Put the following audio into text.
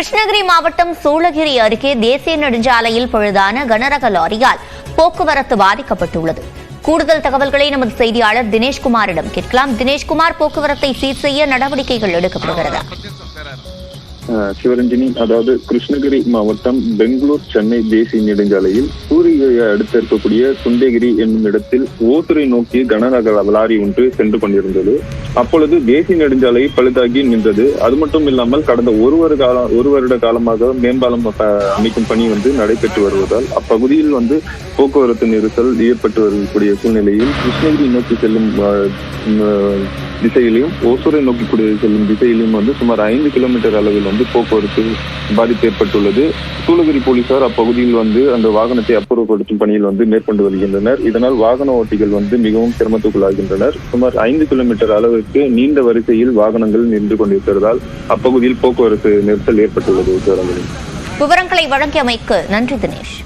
கிருஷ்ணகிரி மாவட்டம் சூளகிரி அருகே தேசிய நெடுஞ்சாலையில் பழுதான கனரக லாரியால் போக்குவரத்து பாதிக்கப்பட்டுள்ளது. கூடுதல் தகவல்களை நமது செய்தியாளர் தினேஷ்குமாரிடம் கேட்கலாம். தினேஷ்குமார், போக்குவரத்தை சீர் செய்ய நடவடிக்கைகள் எடுக்கப்படுகிறதா? சிவரஞ்சனி, அதாவது கிருஷ்ணகிரி மாவட்டம் பெங்களூர் சென்னை தேசிய நெடுஞ்சாலையில் சூரியகிரியை அடுத்து இருக்கக்கூடிய சுண்டகிரி என்னும் இடத்தில் ஓட்டுரை நோக்கி கனரக லாரி ஒன்று சென்று கொண்டிருந்தது. அப்பொழுது தேசிய நெடுஞ்சாலை பழுதாகி நின்றது. அது மட்டும் இல்லாமல் கடந்த ஒரு வருட காலமாக மேம்பாலம் அமைக்கும் பணி நடைபெற்று வருவதால் அப்பகுதியில் போக்குவரத்து நெரிசல் ஏற்பட்டு வரக்கூடிய சூழ்நிலையில் கிருஷ்ணகிரி நோக்கி செல்லும் திசையிலும் ஓசூரை நோக்கி செல்லும் திசையிலும் சுமார் 5 கிலோமீட்டர் அளவில் போக்குவரத்து பாதிப்பு ஏற்பட்டுள்ளது. சூளகிரி போலீசார் அப்பகுதியில் அந்த வாகனத்தை அப்புறப்படுத்தும் பணியில் மேற்கொண்டு வருகின்றனர். இதனால் வாகன ஓட்டிகள் மிகவும் சிரமத்துக்குள்ளாகின்றனர். சுமார் 5 கிலோமீட்டர் அளவிற்கு நீண்ட வரிசையில் வாகனங்கள் நின்று கொண்டிருக்கிறதால் அப்பகுதியில் போக்குவரத்து நெரிசல் ஏற்பட்டுள்ளது. விவரங்களை வழங்கியமைக்கு நன்றி தினேஷ்.